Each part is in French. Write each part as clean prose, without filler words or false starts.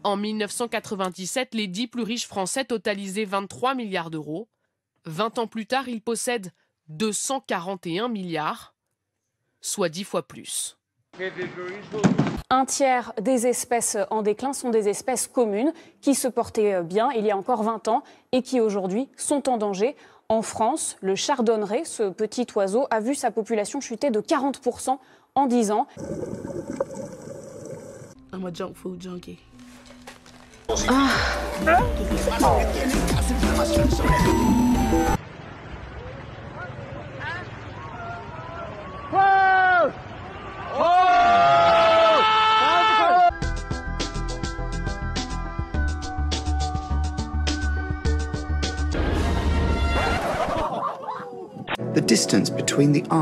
En 1997, les 10 plus riches Français totalisaient 23 milliards d'euros. 20 ans plus tard, ils possèdent 241 milliards, soit 10 fois plus. Un tiers des espèces en déclin sont des espèces communes qui se portaient bien il y a encore 20 ans et qui aujourd'hui sont en danger. En France, le chardonneret, ce petit oiseau, a vu sa population chuter de 40% en 10 ans. I'm a junk food junkie.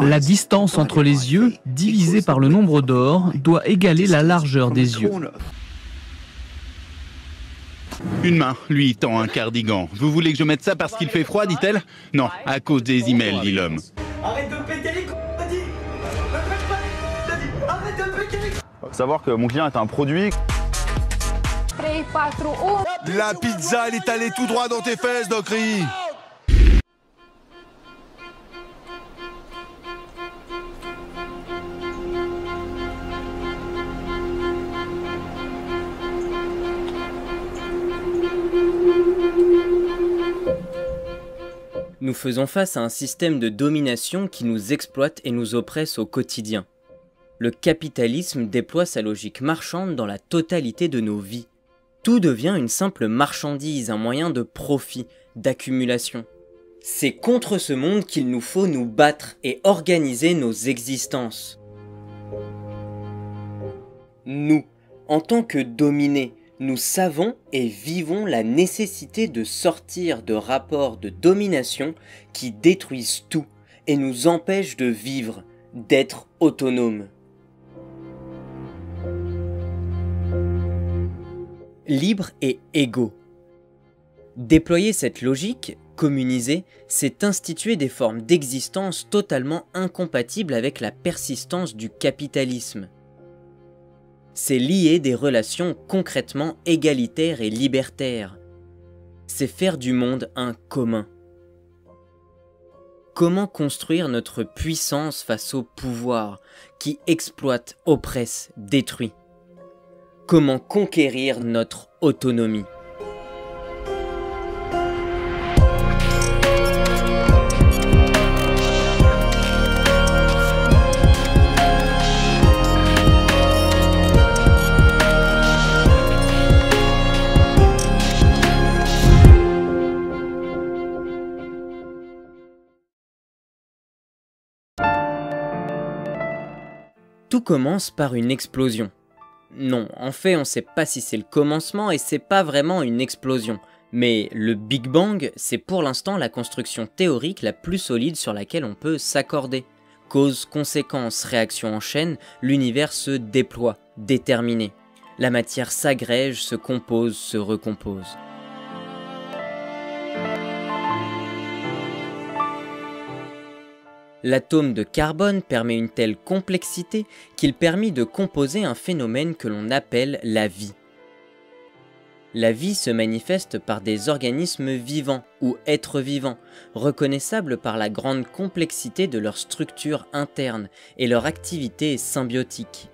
La distance entre les yeux, divisée par le nombre d'or, doit égaler la largeur des yeux. Une main lui tend un cardigan. Vous voulez que je mette ça parce qu'il fait froid, dit-elle? Non, à cause des emails, dit l'homme. Arrête de péter les arrête de péter les Faut savoir que mon client est un produit. La pizza, elle est allée tout droit dans tes fesses, Docry. Nous faisons face à un système de domination qui nous exploite et nous oppresse au quotidien. Le capitalisme déploie sa logique marchande dans la totalité de nos vies. Tout devient une simple marchandise, un moyen de profit, d'accumulation. C'est contre ce monde qu'il nous faut nous battre et organiser nos existences. Nous, en tant que dominés, nous savons et vivons la nécessité de sortir de rapports de domination qui détruisent tout et nous empêchent de vivre, d'être autonomes. Libres et égaux. Déployer cette logique, communiser, c'est instituer des formes d'existence totalement incompatibles avec la persistance du capitalisme. C'est lier des relations concrètement égalitaires et libertaires. C'est faire du monde un commun. Comment construire notre puissance face au pouvoir qui exploite, oppresse, détruit? Comment conquérir notre autonomie? Tout commence par une explosion. Non, en fait, on sait pas si c'est le commencement et c'est pas vraiment une explosion. Mais le Big Bang, c'est pour l'instant la construction théorique la plus solide sur laquelle on peut s'accorder. Cause, conséquence, réaction en chaîne, l'univers se déploie, déterminé. La matière s'agrège, se compose, se recompose. L'atome de carbone permet une telle complexité qu'il permit de composer un phénomène que l'on appelle la vie. La vie se manifeste par des organismes vivants ou êtres vivants, reconnaissables par la grande complexité de leur structure interne et leur activité symbiotique.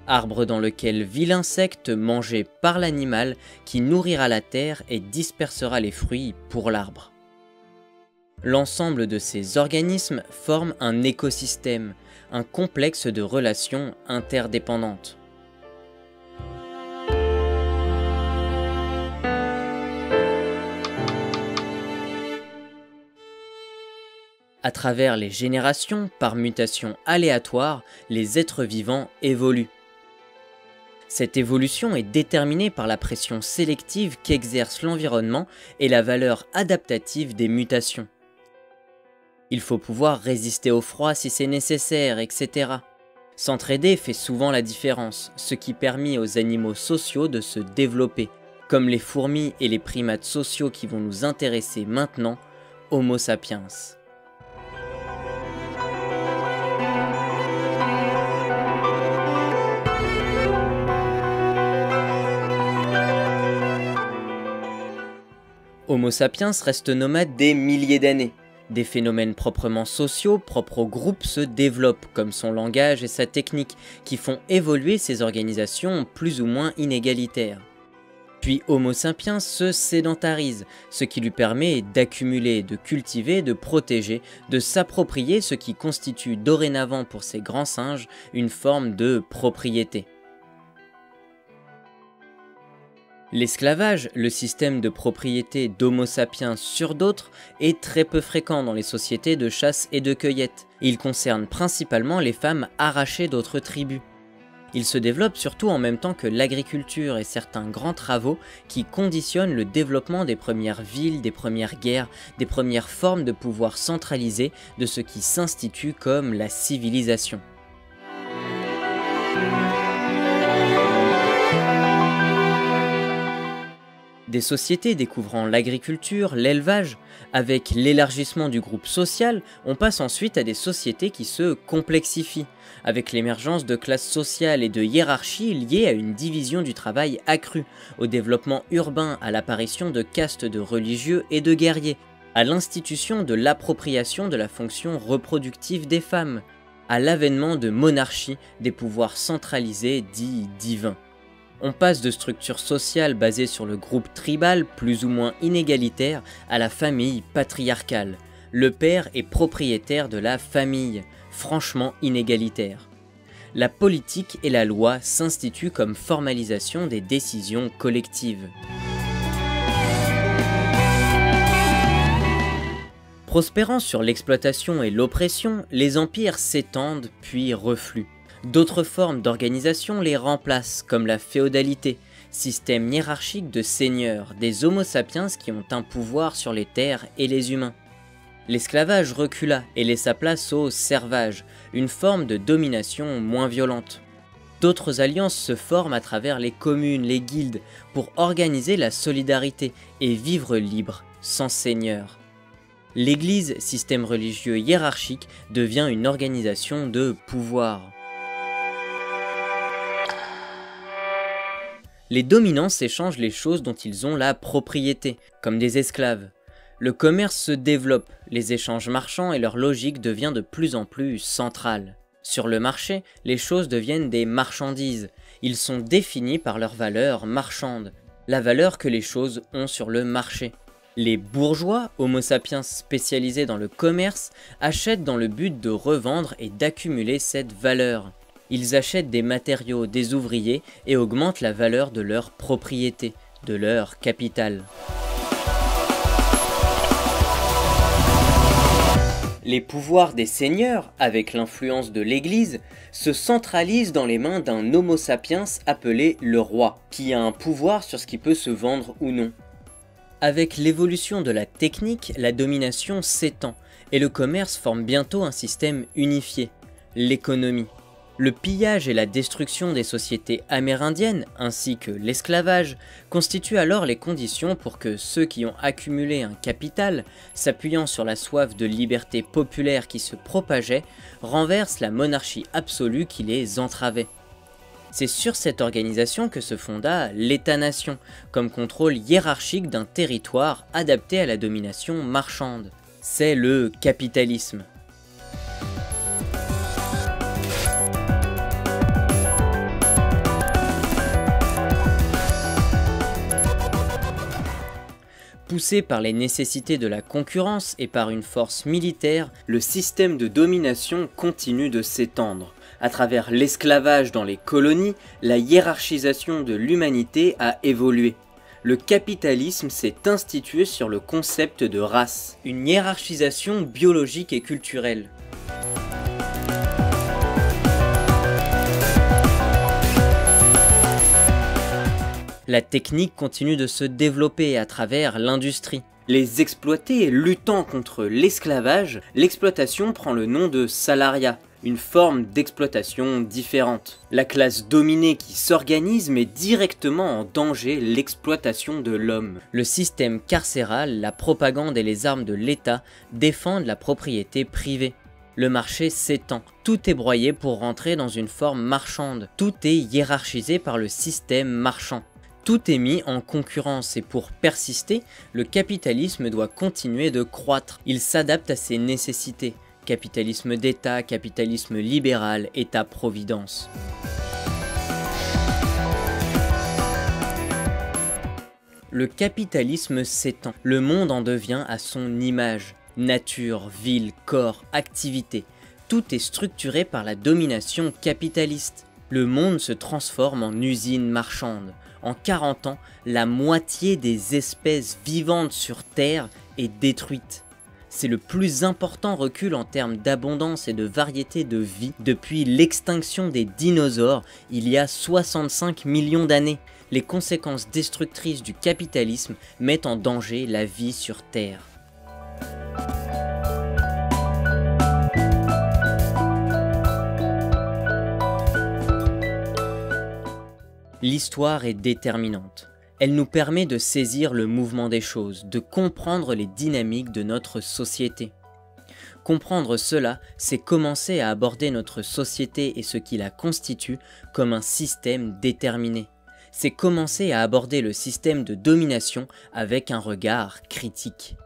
Arbre dans lequel vit l'insecte mangé par l'animal qui nourrira la terre et dispersera les fruits pour l'arbre. L'ensemble de ces organismes forme un écosystème, un complexe de relations interdépendantes. À travers les générations, par mutation aléatoire, les êtres vivants évoluent. Cette évolution est déterminée par la pression sélective qu'exerce l'environnement et la valeur adaptative des mutations. Il faut pouvoir résister au froid si c'est nécessaire, etc. S'entraider fait souvent la différence, ce qui permet aux animaux sociaux de se développer, comme les fourmis et les primates sociaux qui vont nous intéresser maintenant, Homo sapiens. Homo sapiens reste nomade des milliers d'années. Des phénomènes proprement sociaux, propres au groupe, se développent, comme son langage et sa technique, qui font évoluer ces organisations plus ou moins inégalitaires. Puis Homo sapiens se sédentarise, ce qui lui permet d'accumuler, de cultiver, de protéger, de s'approprier ce qui constitue dorénavant pour ces grands singes une forme de propriété. L'esclavage, le système de propriété d'Homo sapiens sur d'autres, est très peu fréquent dans les sociétés de chasse et de cueillette. Il concerne principalement les femmes arrachées d'autres tribus. Il se développe surtout en même temps que l'agriculture et certains grands travaux qui conditionnent le développement des premières villes, des premières guerres, des premières formes de pouvoir centralisé de ce qui s'institue comme la civilisation. Des sociétés découvrant l'agriculture, l'élevage, avec l'élargissement du groupe social, on passe ensuite à des sociétés qui se complexifient, avec l'émergence de classes sociales et de hiérarchies liées à une division du travail accrue, au développement urbain, à l'apparition de castes de religieux et de guerriers, à l'institution de l'appropriation de la fonction reproductive des femmes, à l'avènement de monarchies, des pouvoirs centralisés dits divins. On passe de structures sociales basées sur le groupe tribal plus ou moins inégalitaire à la famille patriarcale. Le père est propriétaire de la famille, franchement inégalitaire. La politique et la loi s'instituent comme formalisation des décisions collectives. Prospérant sur l'exploitation et l'oppression, les empires s'étendent puis refluent. D'autres formes d'organisation les remplacent, comme la féodalité, système hiérarchique de seigneurs, des Homo sapiens qui ont un pouvoir sur les terres et les humains. L'esclavage recula et laissa place au servage, une forme de domination moins violente. D'autres alliances se forment à travers les communes, les guildes, pour organiser la solidarité et vivre libre, sans seigneur. L'Église, système religieux hiérarchique, devient une organisation de pouvoir. Les dominants s'échangent les choses dont ils ont la propriété, comme des esclaves. Le commerce se développe, les échanges marchands et leur logique devient de plus en plus centrale. Sur le marché, les choses deviennent des marchandises. Ils sont définis par leur valeur marchande, la valeur que les choses ont sur le marché. Les bourgeois, Homo sapiens spécialisés dans le commerce, achètent dans le but de revendre et d'accumuler cette valeur. Ils achètent des matériaux, des ouvriers et augmentent la valeur de leur propriété, de leur capital. Les pouvoirs des seigneurs, avec l'influence de l'Église, se centralisent dans les mains d'un Homo sapiens appelé le roi, qui a un pouvoir sur ce qui peut se vendre ou non. Avec l'évolution de la technique, la domination s'étend, et le commerce forme bientôt un système unifié, l'économie. Le pillage et la destruction des sociétés amérindiennes, ainsi que l'esclavage, constituent alors les conditions pour que ceux qui ont accumulé un capital, s'appuyant sur la soif de liberté populaire qui se propageait, renversent la monarchie absolue qui les entravait. C'est sur cette organisation que se fonda l'État-nation, comme contrôle hiérarchique d'un territoire adapté à la domination marchande. C'est le capitalisme. Poussé par les nécessités de la concurrence et par une force militaire, le système de domination continue de s'étendre. À travers l'esclavage dans les colonies, la hiérarchisation de l'humanité a évolué. Le capitalisme s'est institué sur le concept de race, une hiérarchisation biologique et culturelle. La technique continue de se développer à travers l'industrie. Les exploités luttant contre l'esclavage, l'exploitation prend le nom de salariat, une forme d'exploitation différente. La classe dominée qui s'organise met directement en danger l'exploitation de l'homme. Le système carcéral, la propagande et les armes de l'État défendent la propriété privée. Le marché s'étend, tout est broyé pour rentrer dans une forme marchande, tout est hiérarchisé par le système marchand. Tout est mis en concurrence et pour persister, le capitalisme doit continuer de croître. Il s'adapte à ses nécessités. Capitalisme d'État, capitalisme libéral, État-providence. Le capitalisme s'étend. Le monde en devient à son image. Nature, ville, corps, activité. Tout est structuré par la domination capitaliste. Le monde se transforme en usine marchande. En 40 ans, la moitié des espèces vivantes sur Terre est détruite. C'est le plus important recul en termes d'abondance et de variété de vie depuis l'extinction des dinosaures il y a 65 millions d'années. Les conséquences destructrices du capitalisme mettent en danger la vie sur Terre. L'histoire est déterminante. Elle nous permet de saisir le mouvement des choses, de comprendre les dynamiques de notre société. Comprendre cela, c'est commencer à aborder notre société et ce qui la constitue comme un système déterminé. C'est commencer à aborder le système de domination avec un regard critique.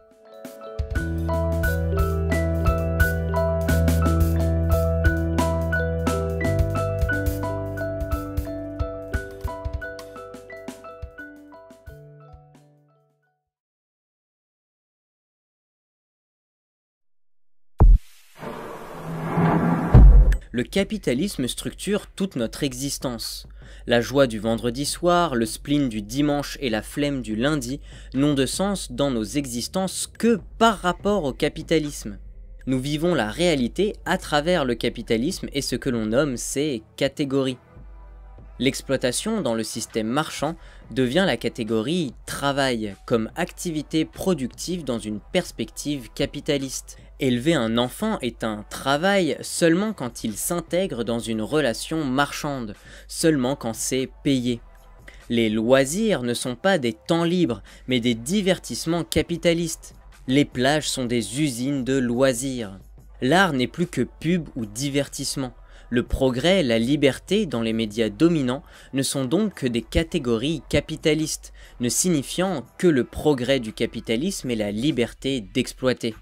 Le capitalisme structure toute notre existence. La joie du vendredi soir, le spleen du dimanche et la flemme du lundi n'ont de sens dans nos existences que par rapport au capitalisme. Nous vivons la réalité à travers le capitalisme et ce que l'on nomme ces catégories. L'exploitation dans le système marchand devient la catégorie travail comme activité productive dans une perspective capitaliste. Élever un enfant est un travail seulement quand il s'intègre dans une relation marchande, seulement quand c'est payé. Les loisirs ne sont pas des temps libres, mais des divertissements capitalistes. Les plages sont des usines de loisirs. L'art n'est plus que pub ou divertissement. Le progrès, la liberté dans les médias dominants ne sont donc que des catégories capitalistes, ne signifiant que le progrès du capitalisme et la liberté d'exploiter.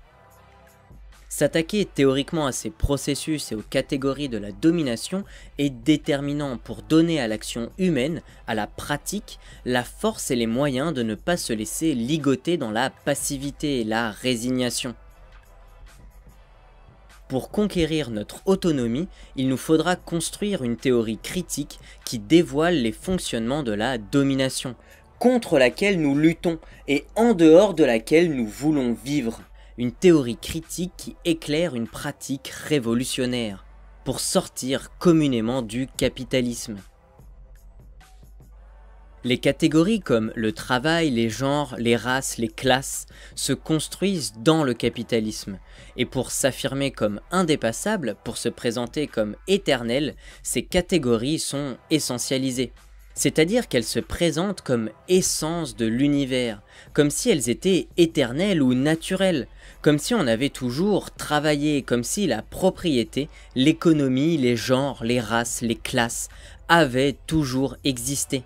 S'attaquer théoriquement à ces processus et aux catégories de la domination est déterminant pour donner à l'action humaine, à la pratique, la force et les moyens de ne pas se laisser ligoter dans la passivité et la résignation. Pour conquérir notre autonomie, il nous faudra construire une théorie critique qui dévoile les fonctionnements de la domination, contre laquelle nous luttons et en dehors de laquelle nous voulons vivre. Une théorie critique qui éclaire une pratique révolutionnaire, pour sortir communément du capitalisme. Les catégories comme le travail, les genres, les races, les classes se construisent dans le capitalisme, et pour s'affirmer comme indépassables, pour se présenter comme éternelles, ces catégories sont essentialisées. C'est-à-dire qu'elles se présentent comme essence de l'univers, comme si elles étaient éternelles ou naturelles, comme si on avait toujours travaillé, comme si la propriété, l'économie, les genres, les races, les classes avaient toujours existé.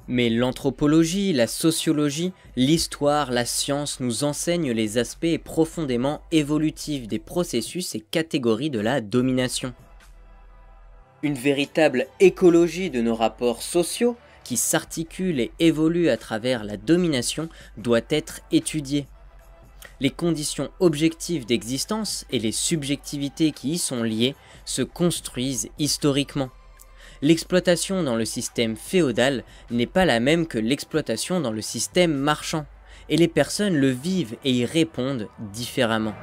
Mais l'anthropologie, la sociologie, l'histoire, la science nous enseignent les aspects profondément évolutifs des processus et catégories de la domination. Une véritable écologie de nos rapports sociaux, qui s'articulent et évoluent à travers la domination, doit être étudiée. Les conditions objectives d'existence et les subjectivités qui y sont liées se construisent historiquement. L'exploitation dans le système féodal n'est pas la même que l'exploitation dans le système marchand, et les personnes le vivent et y répondent différemment.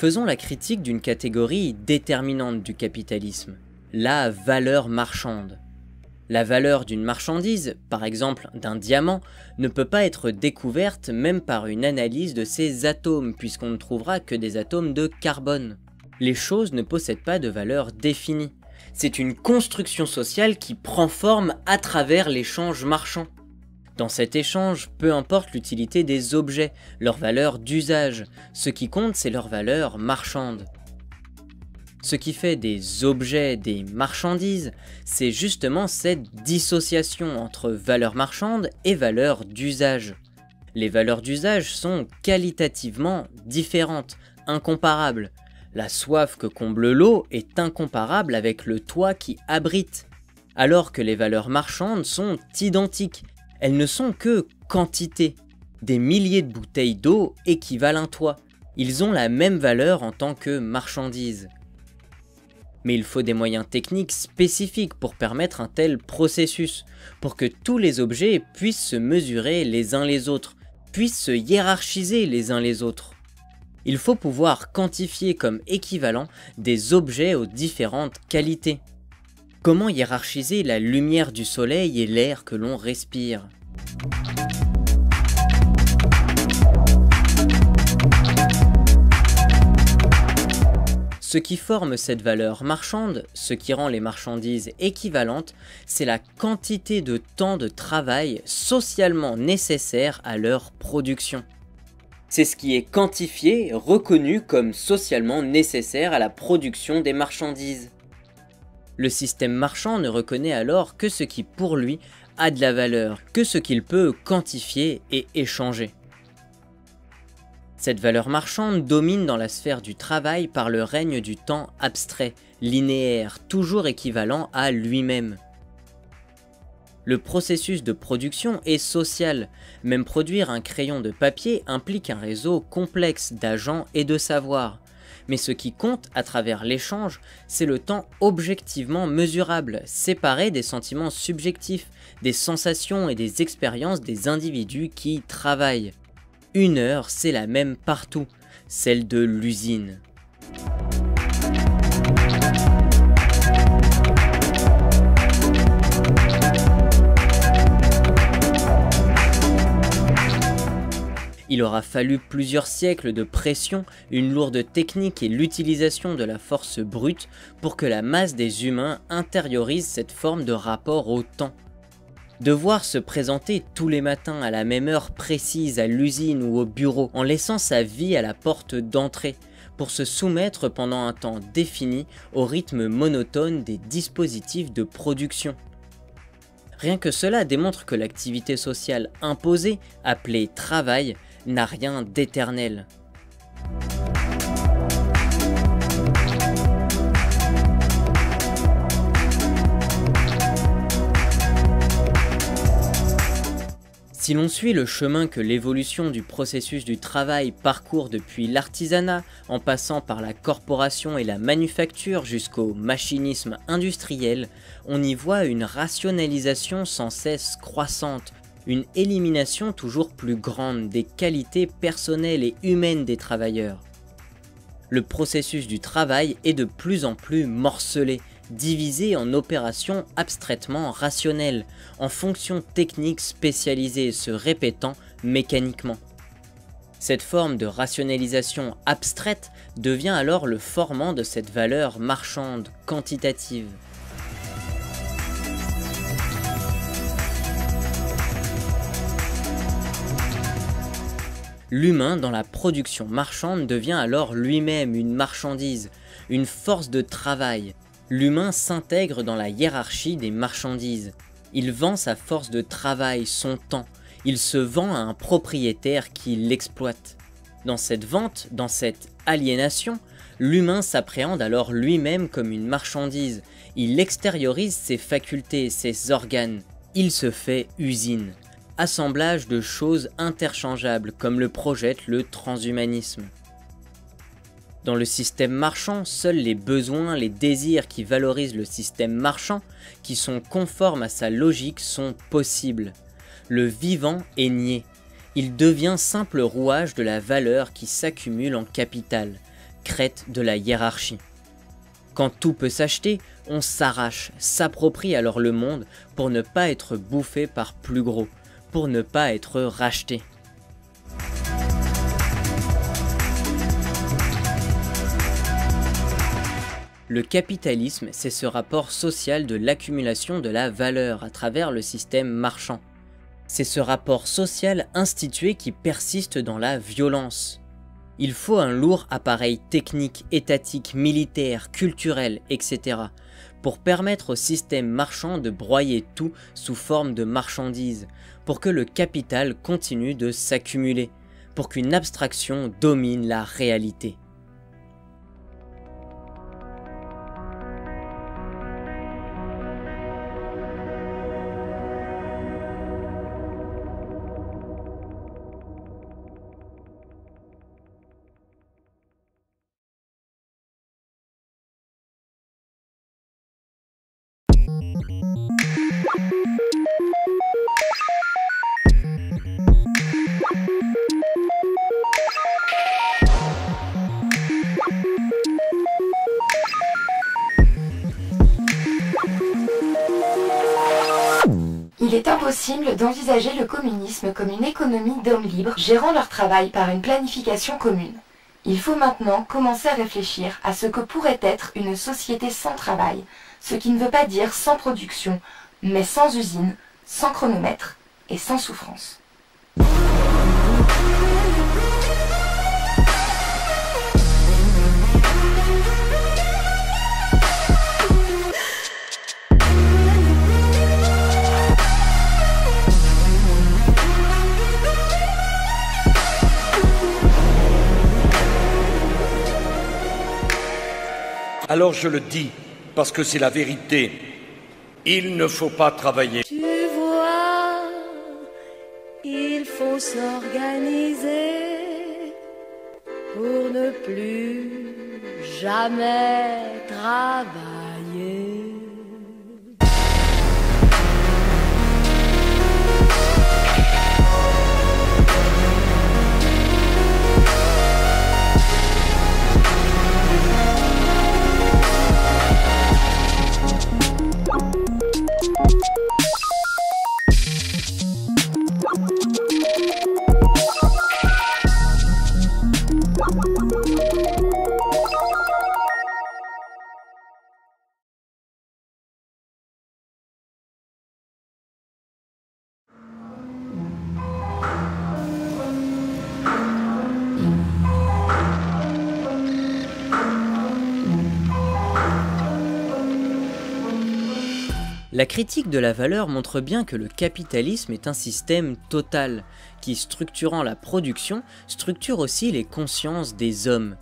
Faisons la critique d'une catégorie déterminante du capitalisme, la valeur marchande. La valeur d'une marchandise, par exemple d'un diamant, ne peut pas être découverte même par une analyse de ses atomes, puisqu'on ne trouvera que des atomes de carbone. Les choses ne possèdent pas de valeur définie. C'est une construction sociale qui prend forme à travers l'échange marchand. Dans cet échange, peu importe l'utilité des objets, leur valeur d'usage, ce qui compte c'est leur valeur marchande. Ce qui fait des objets des marchandises, c'est justement cette dissociation entre valeur marchande et valeur d'usage. Les valeurs d'usage sont qualitativement différentes, incomparables. La soif que comble l'eau est incomparable avec le toit qui abrite, alors que les valeurs marchandes sont identiques. Elles ne sont que quantité. Des milliers de bouteilles d'eau équivalent un toit. Ils ont la même valeur en tant que marchandises. Mais il faut des moyens techniques spécifiques pour permettre un tel processus, pour que tous les objets puissent se mesurer les uns les autres, puissent se hiérarchiser les uns les autres. Il faut pouvoir quantifier comme équivalent des objets aux différentes qualités. Comment hiérarchiser la lumière du soleil et l'air que l'on respire ? Ce qui forme cette valeur marchande, ce qui rend les marchandises équivalentes, c'est la quantité de temps de travail socialement nécessaire à leur production. C'est ce qui est quantifié, reconnu comme socialement nécessaire à la production des marchandises. Le système marchand ne reconnaît alors que ce qui pour lui a de la valeur, que ce qu'il peut quantifier et échanger. Cette valeur marchande domine dans la sphère du travail par le règne du temps abstrait, linéaire, toujours équivalent à lui-même. Le processus de production est social, même produire un crayon de papier implique un réseau complexe d'agents et de savoirs. Mais ce qui compte à travers l'échange, c'est le temps objectivement mesurable, séparé des sentiments subjectifs, des sensations et des expériences des individus qui travaillent. 1 heure, c'est la même partout, celle de l'usine. Il aura fallu plusieurs siècles de pression, une lourde technique et l'utilisation de la force brute pour que la masse des humains intériorise cette forme de rapport au temps. Devoir se présenter tous les matins à la même heure précise à l'usine ou au bureau en laissant sa vie à la porte d'entrée pour se soumettre pendant un temps défini au rythme monotone des dispositifs de production. Rien que cela démontre que l'activité sociale imposée, appelée travail, n'a rien d'éternel. Si l'on suit le chemin que l'évolution du processus du travail parcourt depuis l'artisanat, en passant par la corporation et la manufacture jusqu'au machinisme industriel, on y voit une rationalisation sans cesse croissante, une élimination toujours plus grande des qualités personnelles et humaines des travailleurs. Le processus du travail est de plus en plus morcelé, divisé en opérations abstraitement rationnelles, en fonctions techniques spécialisées se répétant mécaniquement. Cette forme de rationalisation abstraite devient alors le formant de cette valeur marchande, quantitative. L'humain dans la production marchande devient alors lui-même une marchandise, une force de travail. L'humain s'intègre dans la hiérarchie des marchandises. Il vend sa force de travail, son temps. Il se vend à un propriétaire qui l'exploite. Dans cette vente, dans cette aliénation, l'humain s'appréhende alors lui-même comme une marchandise. Il extériorise ses facultés, ses organes. Il se fait usine. Assemblage de choses interchangeables comme le projette le transhumanisme. Dans le système marchand, seuls les besoins, les désirs qui valorisent le système marchand, qui sont conformes à sa logique, sont possibles. Le vivant est nié. Il devient simple rouage de la valeur qui s'accumule en capital, crête de la hiérarchie. Quand tout peut s'acheter, on s'arrache, s'approprie alors le monde pour ne pas être bouffé par plus gros, pour ne pas être racheté. Le capitalisme, c'est ce rapport social de l'accumulation de la valeur à travers le système marchand. C'est ce rapport social institué qui persiste dans la violence. Il faut un lourd appareil technique, étatique, militaire, culturel, etc. pour permettre au système marchand de broyer tout sous forme de marchandises, pour que le capital continue de s'accumuler, pour qu'une abstraction domine la réalité. Il est impossible d'envisager le communisme comme une économie d'hommes libres gérant leur travail par une planification commune. Il faut maintenant commencer à réfléchir à ce que pourrait être une société sans travail, ce qui ne veut pas dire sans production, mais sans usine, sans chronomètre et sans souffrance. Alors je le dis, parce que c'est la vérité. Il ne faut pas travailler. Tu vois, il faut s'organiser pour ne plus jamais travailler. La critique de la valeur montre bien que le capitalisme est un système total, qui, structurant la production, structure aussi les consciences des hommes.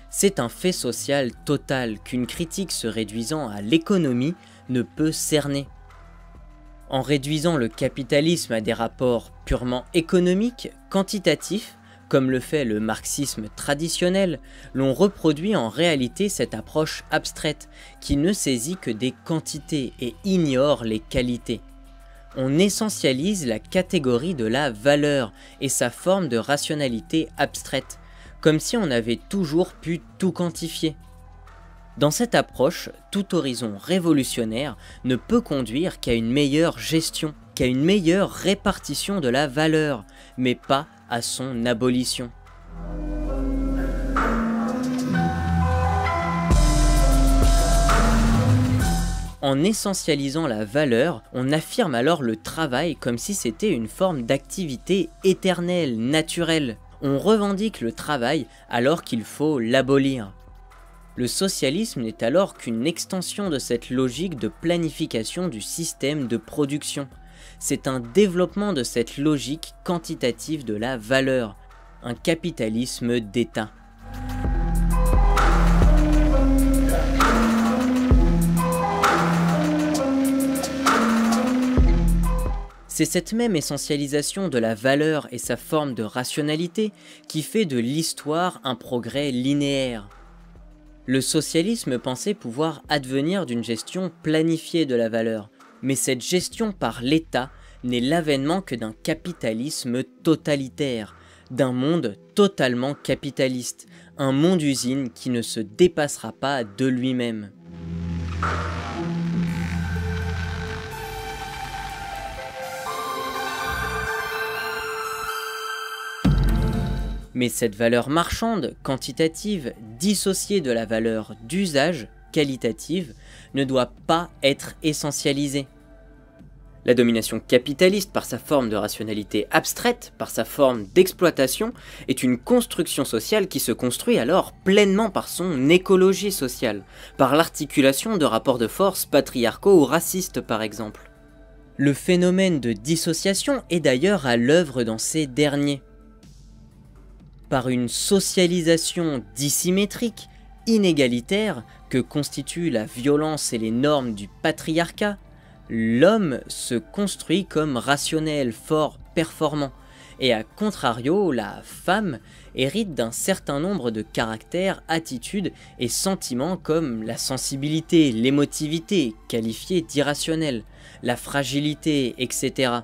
C'est un fait social total qu'une critique se réduisant à l'économie ne peut cerner. En réduisant le capitalisme à des rapports purement économiques, quantitatifs, comme le fait le marxisme traditionnel, l'on reproduit en réalité cette approche abstraite qui ne saisit que des quantités et ignore les qualités. On essentialise la catégorie de la valeur et sa forme de rationalité abstraite, comme si on avait toujours pu tout quantifier. Dans cette approche, tout horizon révolutionnaire ne peut conduire qu'à une meilleure gestion, qu'à une meilleure répartition de la valeur, mais pas à son abolition. En essentialisant la valeur, on affirme alors le travail comme si c'était une forme d'activité éternelle, naturelle. On revendique le travail alors qu'il faut l'abolir. Le socialisme n'est alors qu'une extension de cette logique de planification du système de production. C'est un développement de cette logique quantitative de la valeur, un capitalisme d'État. C'est cette même essentialisation de la valeur et sa forme de rationalité qui fait de l'histoire un progrès linéaire. Le socialisme pensait pouvoir advenir d'une gestion planifiée de la valeur, mais cette gestion par l'État n'est l'avènement que d'un capitalisme totalitaire, d'un monde totalement capitaliste, un monde-usine qui ne se dépassera pas de lui-même. Mais cette valeur marchande, quantitative, dissociée de la valeur d'usage, qualitative, ne doit pas être essentialisée. La domination capitaliste, par sa forme de rationalité abstraite, par sa forme d'exploitation, est une construction sociale qui se construit alors pleinement par son écologie sociale, par l'articulation de rapports de force patriarcaux ou racistes par exemple. Le phénomène de dissociation est d'ailleurs à l'œuvre dans ces derniers. Par une socialisation dissymétrique, inégalitaire, que constituent la violence et les normes du patriarcat, l'homme se construit comme rationnel, fort, performant, et à contrario, la femme hérite d'un certain nombre de caractères, attitudes et sentiments comme la sensibilité, l'émotivité, qualifiée d'irrationnelle, la fragilité, etc.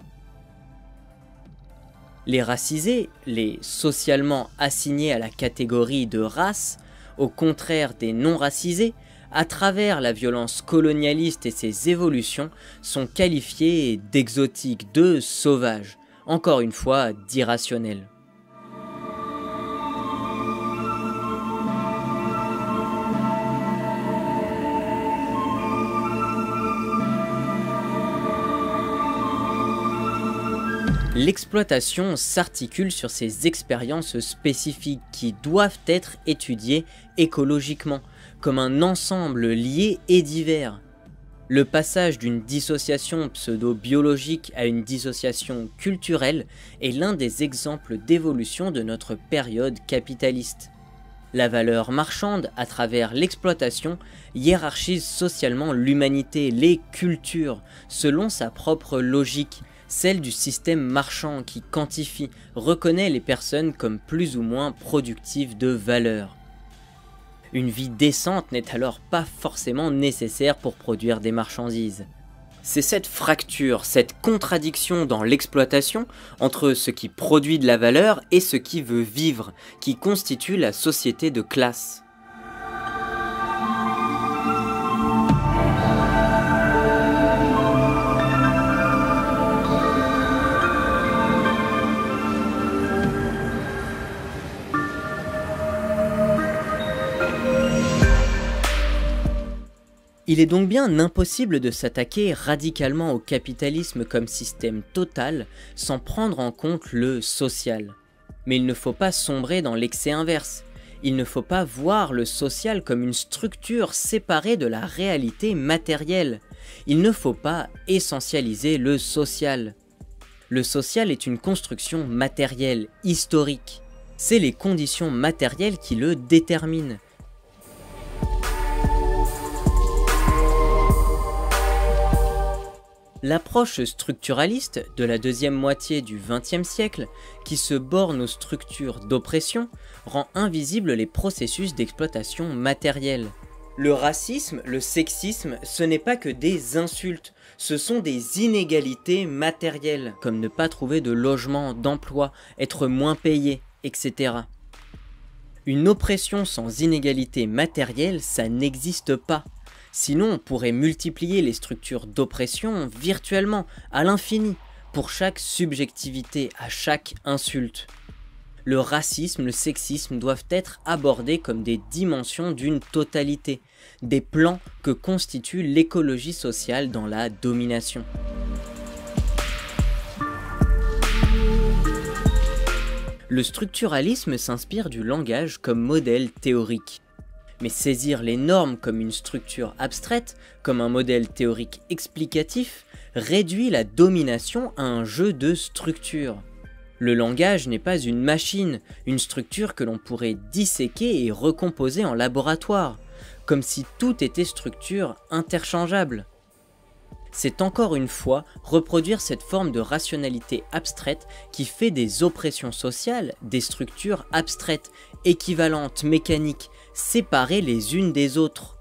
Les racisés, les socialement assignés à la catégorie de race, au contraire des non-racisés, à travers la violence colonialiste et ses évolutions, sont qualifiés d'exotiques, de sauvages, encore une fois d'irrationnels. L'exploitation s'articule sur ces expériences spécifiques qui doivent être étudiées écologiquement, comme un ensemble lié et divers. Le passage d'une dissociation pseudo-biologique à une dissociation culturelle est l'un des exemples d'évolution de notre période capitaliste. La valeur marchande, à travers l'exploitation, hiérarchise socialement l'humanité, les cultures, selon sa propre logique, celle du système marchand qui quantifie, reconnaît les personnes comme plus ou moins productives de valeur. Une vie décente n'est alors pas forcément nécessaire pour produire des marchandises. C'est cette fracture, cette contradiction dans l'exploitation entre ce qui produit de la valeur et ce qui veut vivre, qui constitue la société de classe. Il est donc bien impossible de s'attaquer radicalement au capitalisme comme système total sans prendre en compte le social. Mais il ne faut pas sombrer dans l'excès inverse. Il ne faut pas voir le social comme une structure séparée de la réalité matérielle. Il ne faut pas essentialiser le social. Le social est une construction matérielle, historique. C'est les conditions matérielles qui le déterminent. L'approche structuraliste de la deuxième moitié du XXe siècle, qui se borne aux structures d'oppression, rend invisibles les processus d'exploitation matérielle. Le racisme, le sexisme, ce n'est pas que des insultes, ce sont des inégalités matérielles, comme ne pas trouver de logement, d'emploi, être moins payé, etc. Une oppression sans inégalité matérielle, ça n'existe pas. Sinon, on pourrait multiplier les structures d'oppression virtuellement, à l'infini, pour chaque subjectivité, à chaque insulte. Le racisme, le sexisme doivent être abordés comme des dimensions d'une totalité, des plans que constitue l'écologie sociale dans la domination. Le structuralisme s'inspire du langage comme modèle théorique. Mais saisir les normes comme une structure abstraite, comme un modèle théorique explicatif, réduit la domination à un jeu de structure. Le langage n'est pas une machine, une structure que l'on pourrait disséquer et recomposer en laboratoire, comme si tout était structure interchangeable. C'est encore une fois reproduire cette forme de rationalité abstraite qui fait des oppressions sociales des structures abstraites, équivalentes, mécaniques, séparées les unes des autres.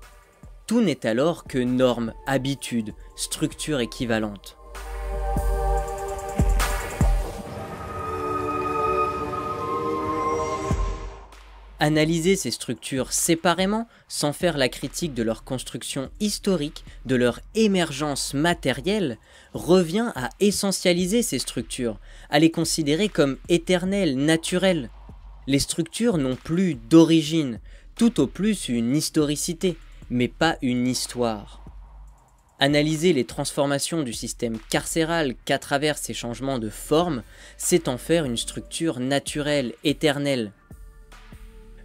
Tout n'est alors que normes, habitudes, structures équivalentes. Analyser ces structures séparément, sans faire la critique de leur construction historique, de leur émergence matérielle, revient à essentialiser ces structures, à les considérer comme éternelles, naturelles. Les structures n'ont plus d'origine, tout au plus une historicité, mais pas une histoire. Analyser les transformations du système carcéral qu'à travers ces changements de forme, c'est en faire une structure naturelle, éternelle.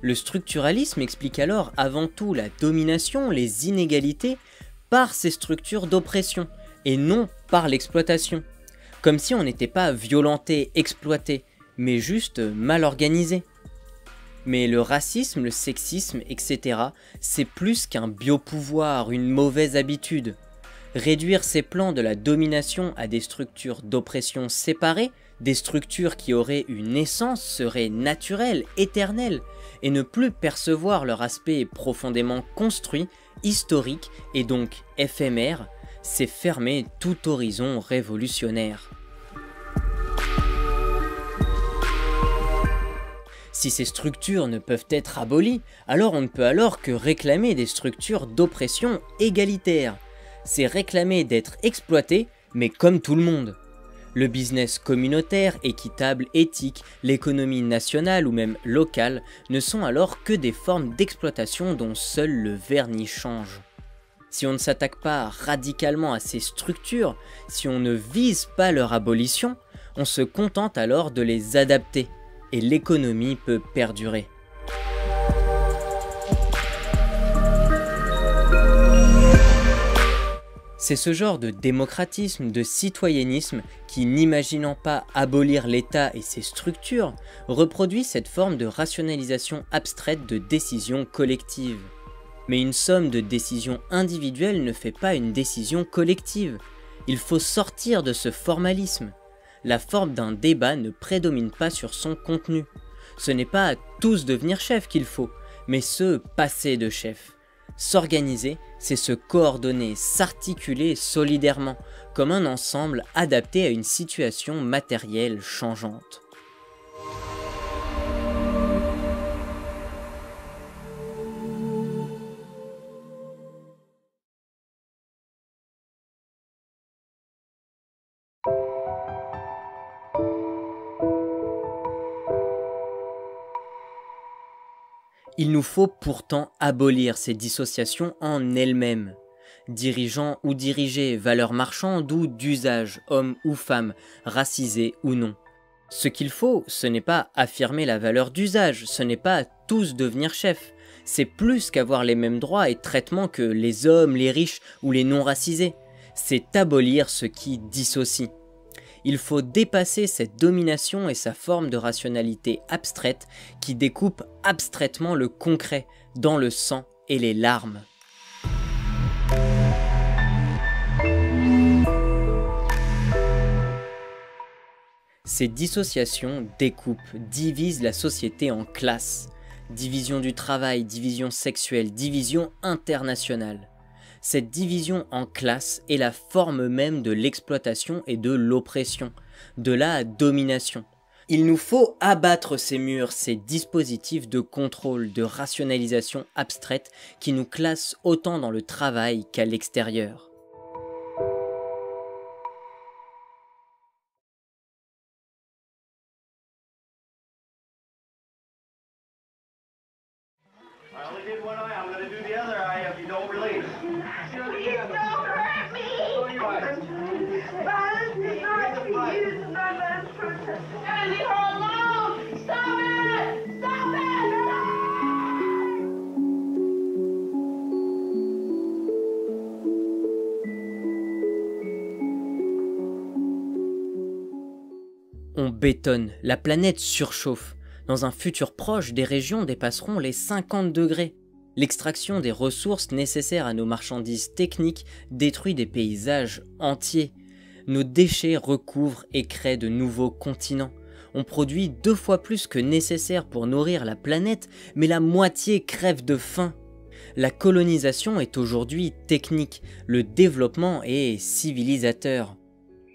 Le structuralisme explique alors avant tout la domination, les inégalités, par ces structures d'oppression, et non par l'exploitation. Comme si on n'était pas violenté, exploité, mais juste mal organisé. Mais le racisme, le sexisme, etc., c'est plus qu'un biopouvoir, une mauvaise habitude. Réduire ces plans de la domination à des structures d'oppression séparées, des structures qui auraient une essence, seraient naturelles, éternelles, et ne plus percevoir leur aspect profondément construit, historique et donc éphémère, c'est fermer tout horizon révolutionnaire. Si ces structures ne peuvent être abolies, alors on ne peut alors que réclamer des structures d'oppression égalitaires. C'est réclamer d'être exploité, mais comme tout le monde. Le business communautaire, équitable, éthique, l'économie nationale ou même locale ne sont alors que des formes d'exploitation dont seul le vernis change. Si on ne s'attaque pas radicalement à ces structures, si on ne vise pas leur abolition, on se contente alors de les adapter, et l'économie peut perdurer. C'est ce genre de démocratisme, de citoyennisme qui, n'imaginant pas abolir l'État et ses structures, reproduit cette forme de rationalisation abstraite de décisions collectives. Mais une somme de décisions individuelles ne fait pas une décision collective. Il faut sortir de ce formalisme. La forme d'un débat ne prédomine pas sur son contenu. Ce n'est pas à tous devenir chef qu'il faut, mais se passer de chef. S'organiser, c'est se coordonner, s'articuler solidairement, comme un ensemble adapté à une situation matérielle changeante. Il nous faut pourtant abolir ces dissociations en elles-mêmes. Dirigeants ou dirigés, valeurs marchandes ou d'usage, hommes ou femmes, racisés ou non. Ce qu'il faut, ce n'est pas affirmer la valeur d'usage, ce n'est pas tous devenir chefs. C'est plus qu'avoir les mêmes droits et traitements que les hommes, les riches ou les non-racisés. C'est abolir ce qui dissocie. Il faut dépasser cette domination et sa forme de rationalité abstraite qui découpe abstraitement le concret dans le sang et les larmes. Ces dissociations découpent, divisent la société en classes. Division du travail, division sexuelle, division internationale. Cette division en classes est la forme même de l'exploitation et de l'oppression, de la domination. Il nous faut abattre ces murs, ces dispositifs de contrôle, de rationalisation abstraite qui nous classent autant dans le travail qu'à l'extérieur. On bétonne, la planète surchauffe. Dans un futur proche, des régions dépasseront les 50 degrés. L'extraction des ressources nécessaires à nos marchandises techniques détruit des paysages entiers. Nos déchets recouvrent et créent de nouveaux continents. On produit 2 fois plus que nécessaire pour nourrir la planète, mais la moitié crève de faim. La colonisation est aujourd'hui technique, le développement est civilisateur.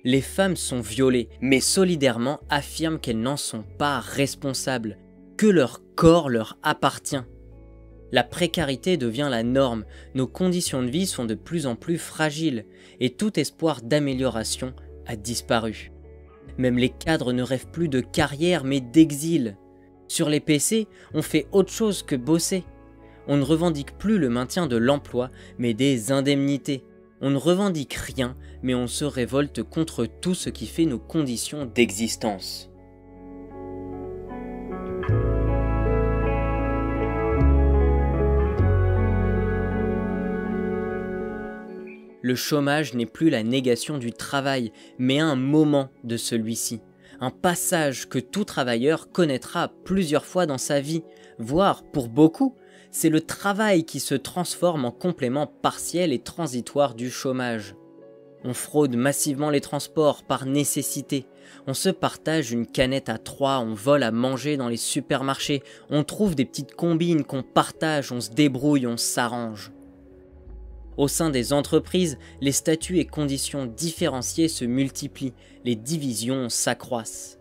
Les femmes sont violées, mais solidairement affirment qu'elles n'en sont pas responsables, que leur corps leur appartient. La précarité devient la norme, nos conditions de vie sont de plus en plus fragiles, et tout espoir d'amélioration a disparu. Même les cadres ne rêvent plus de carrière mais d'exil. Sur les PC, on fait autre chose que bosser. On ne revendique plus le maintien de l'emploi, mais des indemnités. On ne revendique rien, mais on se révolte contre tout ce qui fait nos conditions d'existence. Le chômage n'est plus la négation du travail, mais un moment de celui-ci. Un passage que tout travailleur connaîtra plusieurs fois dans sa vie, voire pour beaucoup, c'est le travail qui se transforme en complément partiel et transitoire du chômage. On fraude massivement les transports par nécessité. On se partage une canette à 3, on vole à manger dans les supermarchés, on trouve des petites combines qu'on partage, on se débrouille, on s'arrange. Au sein des entreprises, les statuts et conditions différenciées se multiplient, les divisions s'accroissent.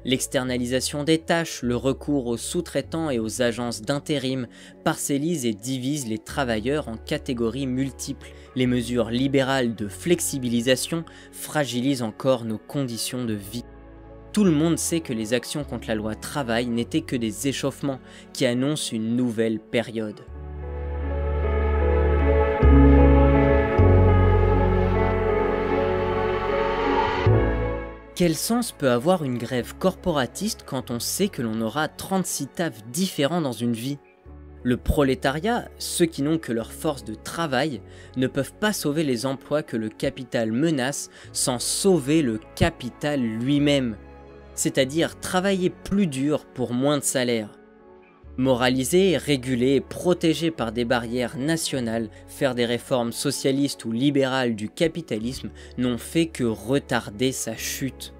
L'externalisation des tâches, le recours aux sous-traitants et aux agences d'intérim parcellise et divise les travailleurs en catégories multiples. Les mesures libérales de flexibilisation fragilisent encore nos conditions de vie. Tout le monde sait que les actions contre la loi travail n'étaient que des échauffements qui annoncent une nouvelle période. Quel sens peut avoir une grève corporatiste quand on sait que l'on aura 36 tafs différents dans une vie ? Le prolétariat, ceux qui n'ont que leur force de travail, ne peuvent pas sauver les emplois que le capital menace sans sauver le capital lui-même, c'est-à-dire travailler plus dur pour moins de salaire. Moraliser, réguler, protéger par des barrières nationales, faire des réformes socialistes ou libérales du capitalisme n'ont fait que retarder sa chute.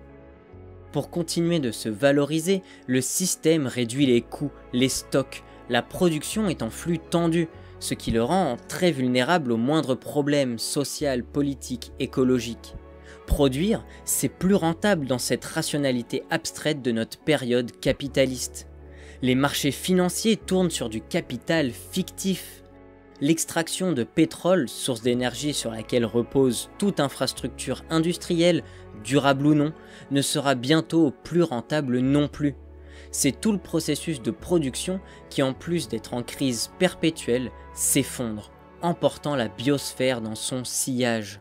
Pour continuer de se valoriser, le système réduit les coûts, les stocks, la production est en flux tendu, ce qui le rend très vulnérable aux moindres problèmes social, politique, écologique. Produire, c'est plus rentable dans cette rationalité abstraite de notre période capitaliste. Les marchés financiers tournent sur du capital fictif. L'extraction de pétrole, source d'énergie sur laquelle repose toute infrastructure industrielle, durable ou non, ne sera bientôt plus rentable non plus. C'est tout le processus de production qui, en plus d'être en crise perpétuelle, s'effondre, emportant la biosphère dans son sillage.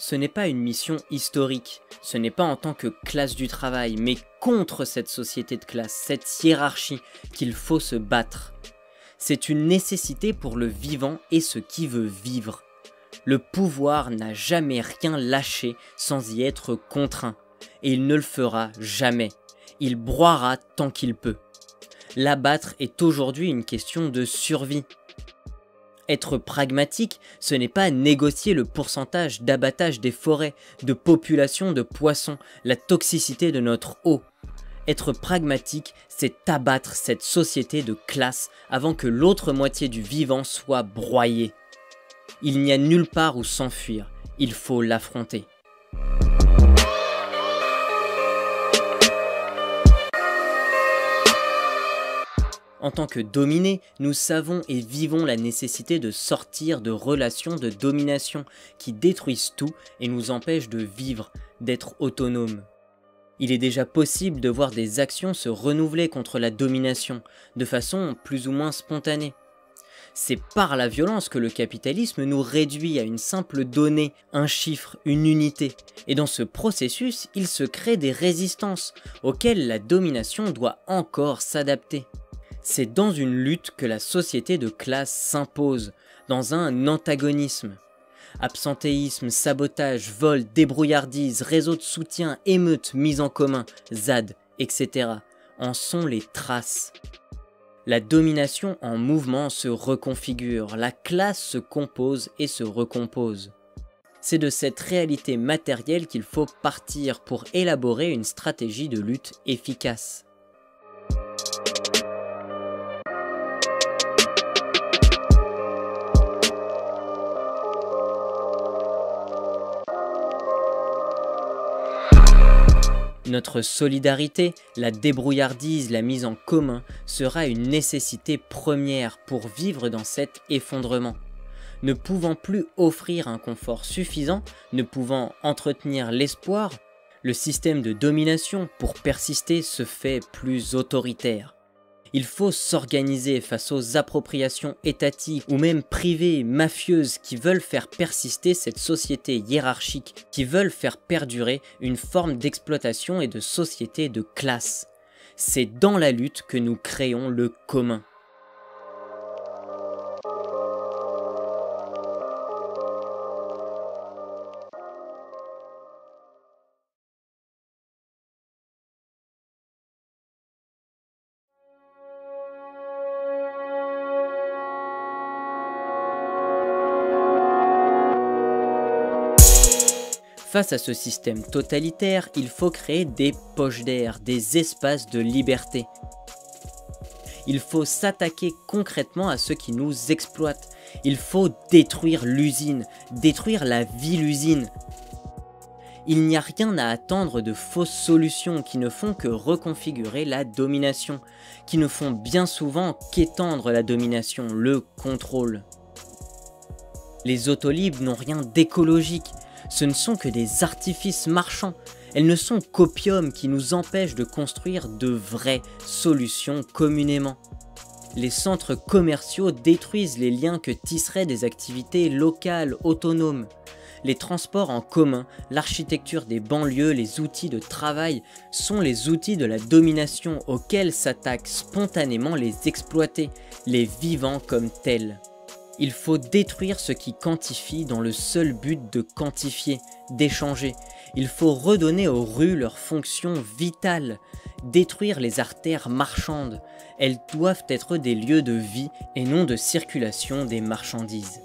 Ce n'est pas une mission historique, ce n'est pas en tant que classe du travail, mais contre cette société de classe, cette hiérarchie qu'il faut se battre. C'est une nécessité pour le vivant et ce qui veut vivre. Le pouvoir n'a jamais rien lâché sans y être contraint, et il ne le fera jamais. Il broiera tant qu'il peut. L'abattre est aujourd'hui une question de survie. Être pragmatique, ce n'est pas négocier le pourcentage d'abattage des forêts, de population de poissons, la toxicité de notre eau. Être pragmatique, c'est abattre cette société de classe avant que l'autre moitié du vivant soit broyée. Il n'y a nulle part où s'enfuir, il faut l'affronter. En tant que dominés, nous savons et vivons la nécessité de sortir de relations de domination qui détruisent tout et nous empêchent de vivre, d'être autonomes. Il est déjà possible de voir des actions se renouveler contre la domination, de façon plus ou moins spontanée. C'est par la violence que le capitalisme nous réduit à une simple donnée, un chiffre, une unité. Et dans ce processus, il se crée des résistances auxquelles la domination doit encore s'adapter. C'est dans une lutte que la société de classe s'impose, dans un antagonisme. Absentéisme, sabotage, vol, débrouillardise, réseau de soutien, émeutes, mise en commun, ZAD, etc. en sont les traces. La domination en mouvement se reconfigure, la classe se compose et se recompose. C'est de cette réalité matérielle qu'il faut partir pour élaborer une stratégie de lutte efficace. Notre solidarité, la débrouillardise, la mise en commun sera une nécessité première pour vivre dans cet effondrement. Ne pouvant plus offrir un confort suffisant, ne pouvant entretenir l'espoir, le système de domination, pour persister, se fait plus autoritaire. Il faut s'organiser face aux appropriations étatiques ou même privées, mafieuses, qui veulent faire persister cette société hiérarchique, qui veulent faire perdurer une forme d'exploitation et de société de classe. C'est dans la lutte que nous créons le commun. Face à ce système totalitaire, il faut créer des poches d'air, des espaces de liberté. Il faut s'attaquer concrètement à ceux qui nous exploitent. Il faut détruire l'usine, détruire la ville-usine. Il n'y a rien à attendre de fausses solutions qui ne font que reconfigurer la domination, qui ne font bien souvent qu'étendre la domination, le contrôle. Les autolibres n'ont rien d'écologique. Ce ne sont que des artifices marchands, elles ne sont qu'opium qui nous empêchent de construire de vraies solutions communément. Les centres commerciaux détruisent les liens que tisseraient des activités locales, autonomes. Les transports en commun, l'architecture des banlieues, les outils de travail sont les outils de la domination auxquels s'attaquent spontanément les exploités, les vivants comme tels. Il faut détruire ce qui quantifie dans le seul but de quantifier, d'échanger. Il faut redonner aux rues leur fonction vitale, détruire les artères marchandes. Elles doivent être des lieux de vie et non de circulation des marchandises.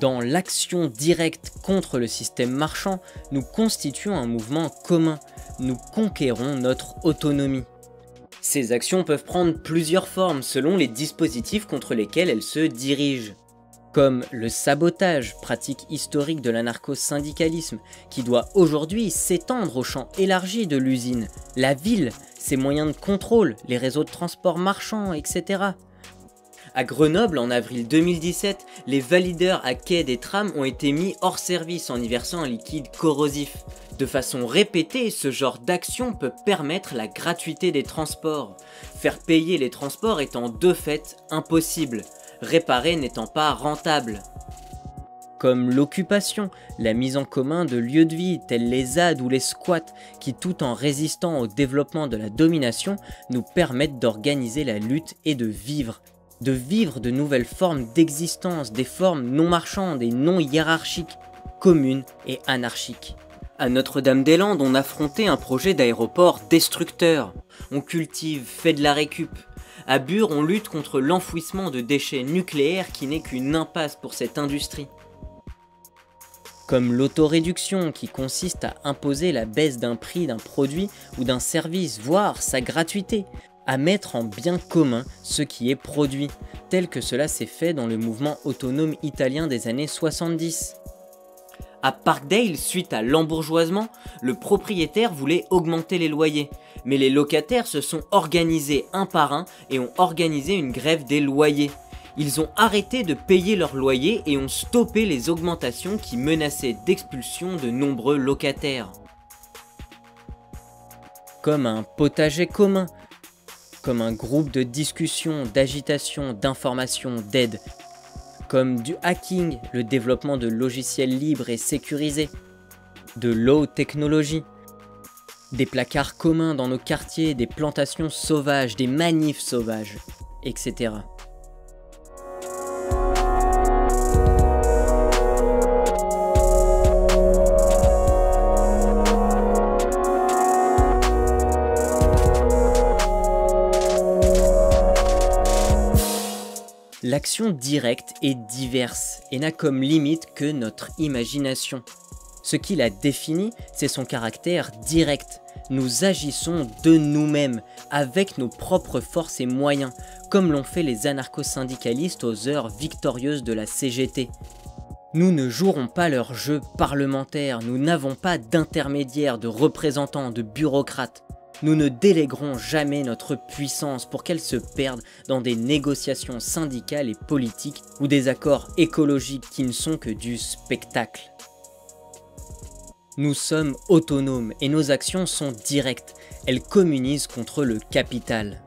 Dans l'action directe contre le système marchand, nous constituons un mouvement commun. Nous conquérons notre autonomie. Ces actions peuvent prendre plusieurs formes selon les dispositifs contre lesquels elles se dirigent. Comme le sabotage, pratique historique de l'anarcho-syndicalisme, qui doit aujourd'hui s'étendre au champ élargi de l'usine, la ville, ses moyens de contrôle, les réseaux de transport marchands, etc. À Grenoble, en avril 2017, les valideurs à quai des trams ont été mis hors service en y versant un liquide corrosif. De façon répétée, ce genre d'action peut permettre la gratuité des transports. Faire payer les transports étant de fait impossible, réparer n'étant pas rentable. Comme l'occupation, la mise en commun de lieux de vie tels les ZAD ou les squats qui, tout en résistant au développement de la domination, nous permettent d'organiser la lutte et de vivre de nouvelles formes d'existence, des formes non marchandes et non hiérarchiques, communes et anarchiques. À Notre-Dame-des-Landes, on affrontait un projet d'aéroport destructeur. On cultive, fait de la récup. À Bure, on lutte contre l'enfouissement de déchets nucléaires qui n'est qu'une impasse pour cette industrie. Comme l'autoréduction qui consiste à imposer la baisse d'un prix d'un produit ou d'un service, voire sa gratuité, à mettre en bien commun ce qui est produit, tel que cela s'est fait dans le mouvement autonome italien des années 70. À Parkdale, suite à l'embourgeoisement, le propriétaire voulait augmenter les loyers, mais les locataires se sont organisés un par un et ont organisé une grève des loyers. Ils ont arrêté de payer leurs loyers et ont stoppé les augmentations qui menaçaient d'expulsion de nombreux locataires. Comme un potager commun, comme un groupe de discussion, d'agitation, d'information, d'aide, comme du hacking, le développement de logiciels libres et sécurisés, de low technologie, des placards communs dans nos quartiers, des plantations sauvages, des manifs sauvages, etc. L'action directe est diverse et n'a comme limite que notre imagination. Ce qui la définit, c'est son caractère direct. Nous agissons de nous-mêmes, avec nos propres forces et moyens, comme l'ont fait les anarcho-syndicalistes aux heures victorieuses de la CGT. Nous ne jouerons pas leur jeu parlementaire, nous n'avons pas d'intermédiaires, de représentants, de bureaucrates. Nous ne déléguerons jamais notre puissance pour qu'elle se perde dans des négociations syndicales et politiques ou des accords écologiques qui ne sont que du spectacle. Nous sommes autonomes et nos actions sont directes. Elles communisent contre le capital.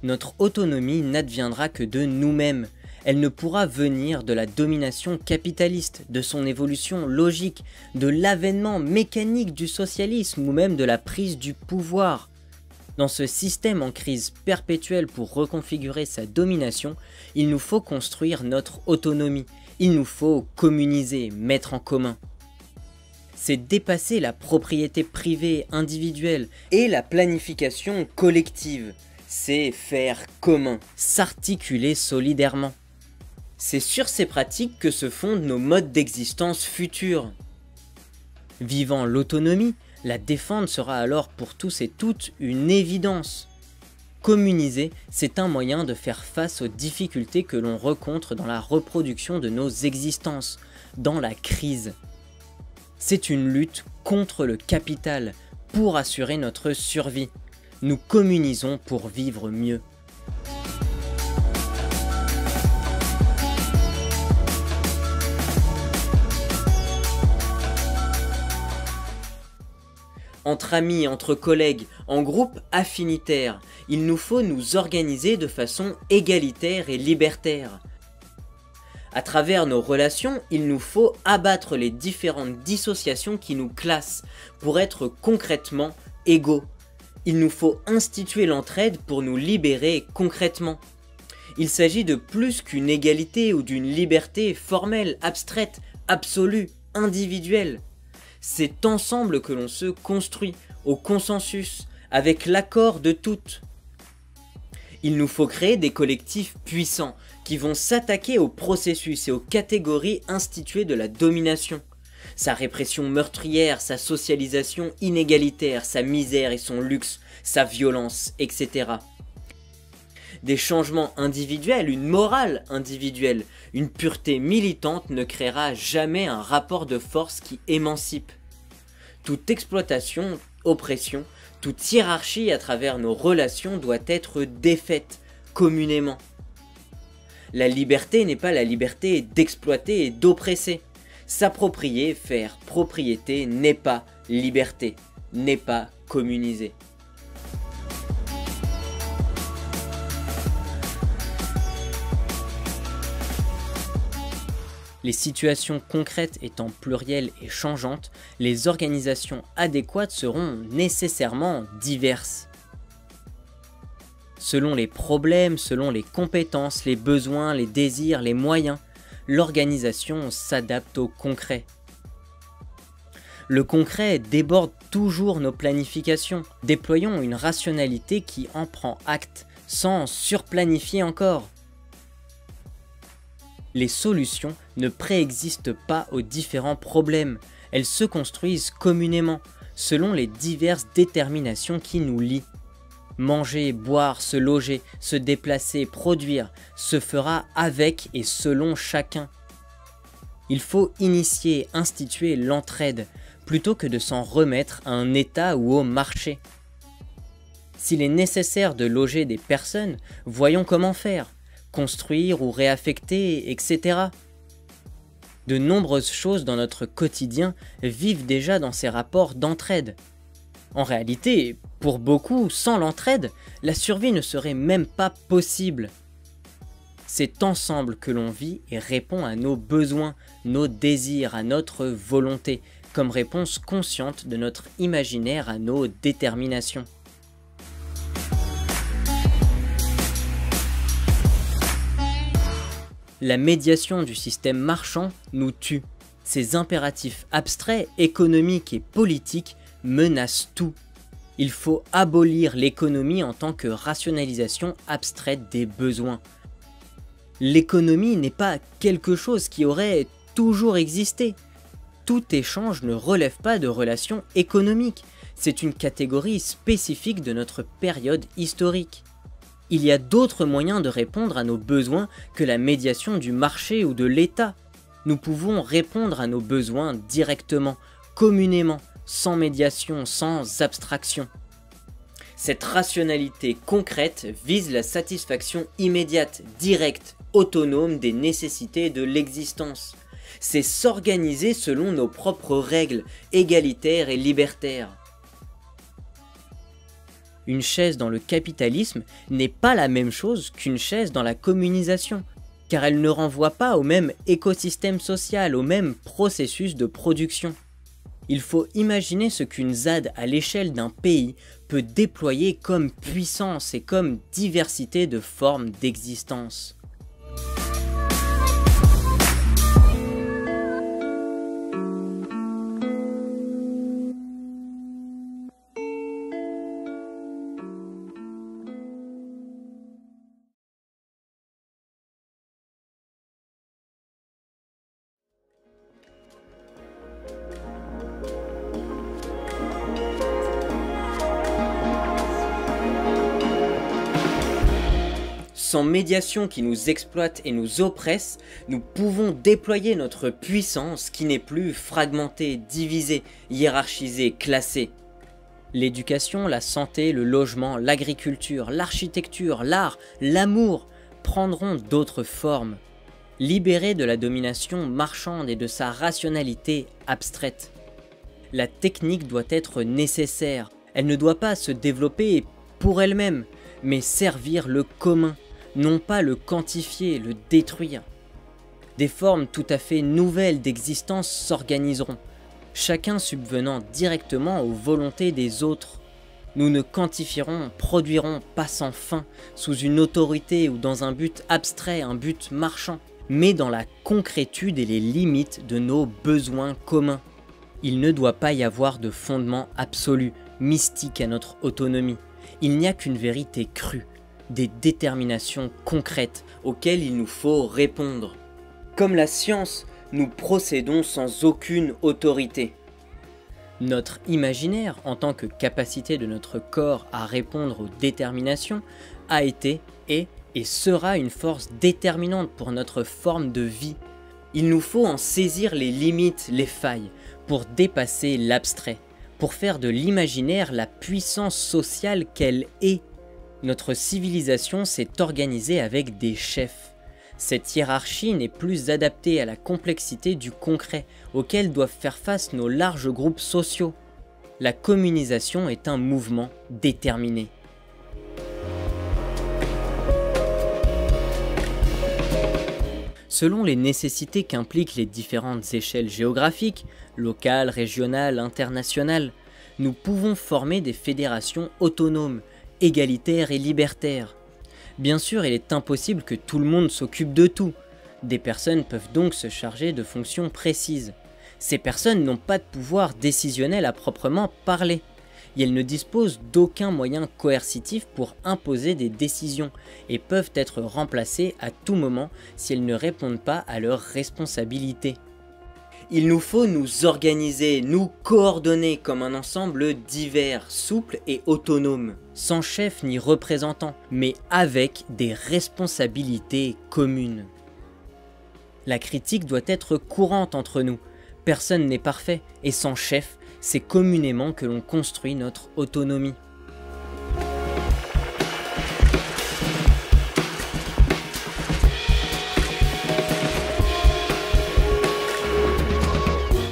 Notre autonomie n'adviendra que de nous-mêmes. Elle ne pourra venir de la domination capitaliste, de son évolution logique, de l'avènement mécanique du socialisme ou même de la prise du pouvoir. Dans ce système en crise perpétuelle pour reconfigurer sa domination, il nous faut construire notre autonomie. Il nous faut communiser, mettre en commun. C'est dépasser la propriété privée, individuelle et la planification collective. C'est faire commun, s'articuler solidairement. C'est sur ces pratiques que se fondent nos modes d'existence futurs. Vivant l'autonomie, la défendre sera alors pour tous et toutes une évidence. Communiser, c'est un moyen de faire face aux difficultés que l'on rencontre dans la reproduction de nos existences, dans la crise. C'est une lutte contre le capital, pour assurer notre survie. Nous communisons pour vivre mieux. Entre amis, entre collègues, en groupe affinitaire, il nous faut nous organiser de façon égalitaire et libertaire. À travers nos relations, il nous faut abattre les différentes dissociations qui nous classent pour être concrètement égaux. Il nous faut instituer l'entraide pour nous libérer concrètement. Il s'agit de plus qu'une égalité ou d'une liberté formelle, abstraite, absolue, individuelle. C'est ensemble que l'on se construit, au consensus, avec l'accord de toutes. Il nous faut créer des collectifs puissants qui vont s'attaquer au processus et aux catégories instituées de la domination. Sa répression meurtrière, sa socialisation inégalitaire, sa misère et son luxe, sa violence, etc. Des changements individuels, une morale individuelle, une pureté militante ne créera jamais un rapport de force qui émancipe. Toute exploitation, oppression, toute hiérarchie à travers nos relations doit être défaite communément. La liberté n'est pas la liberté d'exploiter et d'oppresser. S'approprier, faire propriété n'est pas liberté, n'est pas communiser. Les situations concrètes étant plurielles et changeantes, les organisations adéquates seront nécessairement diverses. Selon les problèmes, selon les compétences, les besoins, les désirs, les moyens, l'organisation s'adapte au concret. Le concret déborde toujours nos planifications. Déployons une rationalité qui en prend acte, sans surplanifier encore. Les solutions ne préexistent pas aux différents problèmes, elles se construisent communément, selon les diverses déterminations qui nous lient. Manger, boire, se loger, se déplacer, produire, se fera avec et selon chacun. Il faut initier, instituer l'entraide, plutôt que de s'en remettre à un État ou au marché. S'il est nécessaire de loger des personnes, voyons comment faire. Construire ou réaffecter, etc. De nombreuses choses dans notre quotidien vivent déjà dans ces rapports d'entraide. En réalité, pour beaucoup, sans l'entraide, la survie ne serait même pas possible. C'est ensemble que l'on vit et répond à nos besoins, nos désirs, à notre volonté, comme réponse consciente de notre imaginaire à nos déterminations. La médiation du système marchand nous tue. Ces impératifs abstraits, économiques et politiques menacent tout. Il faut abolir l'économie en tant que rationalisation abstraite des besoins. L'économie n'est pas quelque chose qui aurait toujours existé. Tout échange ne relève pas de relations économiques. C'est une catégorie spécifique de notre période historique. Il y a d'autres moyens de répondre à nos besoins que la médiation du marché ou de l'État. Nous pouvons répondre à nos besoins directement, communément, sans médiation, sans abstraction. Cette rationalité concrète vise la satisfaction immédiate, directe, autonome des nécessités de l'existence. C'est s'organiser selon nos propres règles, égalitaires et libertaires. Une chaise dans le capitalisme n'est pas la même chose qu'une chaise dans la communisation, car elle ne renvoie pas au même écosystème social, au même processus de production. Il faut imaginer ce qu'une ZAD à l'échelle d'un pays peut déployer comme puissance et comme diversité de formes d'existence. Sans médiation qui nous exploite et nous oppresse, nous pouvons déployer notre puissance qui n'est plus fragmentée, divisée, hiérarchisée, classée. L'éducation, la santé, le logement, l'agriculture, l'architecture, l'art, l'amour prendront d'autres formes, libérées de la domination marchande et de sa rationalité abstraite. La technique doit être nécessaire, elle ne doit pas se développer pour elle-même, mais servir le commun, non pas le quantifier, le détruire. Des formes tout à fait nouvelles d'existence s'organiseront, chacun subvenant directement aux volontés des autres. Nous ne quantifierons, produirons pas sans fin, sous une autorité ou dans un but abstrait, un but marchand, mais dans la concrétude et les limites de nos besoins communs. Il ne doit pas y avoir de fondement absolu, mystique à notre autonomie. Il n'y a qu'une vérité crue, des déterminations concrètes auxquelles il nous faut répondre. Comme la science, nous procédons sans aucune autorité. Notre imaginaire, en tant que capacité de notre corps à répondre aux déterminations, a été, est et sera une force déterminante pour notre forme de vie. Il nous faut en saisir les limites, les failles, pour dépasser l'abstrait, pour faire de l'imaginaire la puissance sociale qu'elle est. Notre civilisation s'est organisée avec des chefs. Cette hiérarchie n'est plus adaptée à la complexité du concret, auquel doivent faire face nos larges groupes sociaux. La communisation est un mouvement déterminé. Selon les nécessités qu'impliquent les différentes échelles géographiques, locales, régionales, internationales, nous pouvons former des fédérations autonomes, égalitaires et libertaires. Bien sûr, il est impossible que tout le monde s'occupe de tout. Des personnes peuvent donc se charger de fonctions précises. Ces personnes n'ont pas de pouvoir décisionnel à proprement parler. Et elles ne disposent d'aucun moyen coercitif pour imposer des décisions et peuvent être remplacées à tout moment si elles ne répondent pas à leurs responsabilités. Il nous faut nous organiser, nous coordonner comme un ensemble divers, souple et autonome, sans chef ni représentant, mais avec des responsabilités communes. La critique doit être courante entre nous. Personne n'est parfait, et sans chef, c'est communément que l'on construit notre autonomie.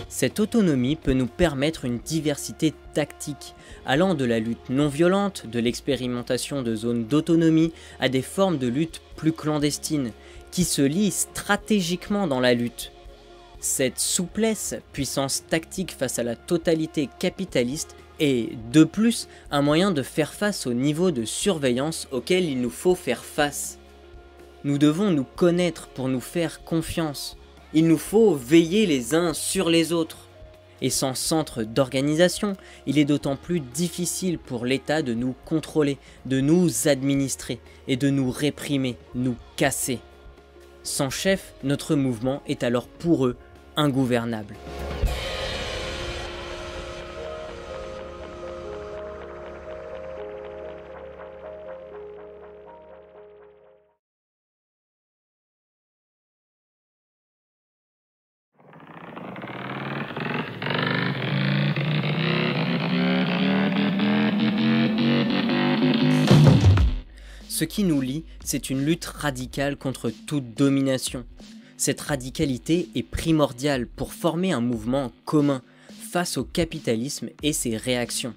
Cette autonomie peut nous permettre une diversité tactique, allant de la lutte non violente, de l'expérimentation de zones d'autonomie, à des formes de lutte plus clandestines, qui se lient stratégiquement dans la lutte. Cette souplesse, puissance tactique face à la totalité capitaliste, est, de plus, un moyen de faire face au niveau de surveillance auquel il nous faut faire face. Nous devons nous connaître pour nous faire confiance. il nous faut veiller les uns sur les autres. Et sans centre d'organisation, il est d'autant plus difficile pour l'État de nous contrôler, de nous administrer et de nous réprimer, nous casser. Sans chef, notre mouvement est alors pour eux ingouvernable. Ce qui nous lie, c'est une lutte radicale contre toute domination. Cette radicalité est primordiale pour former un mouvement commun face au capitalisme et ses réactions.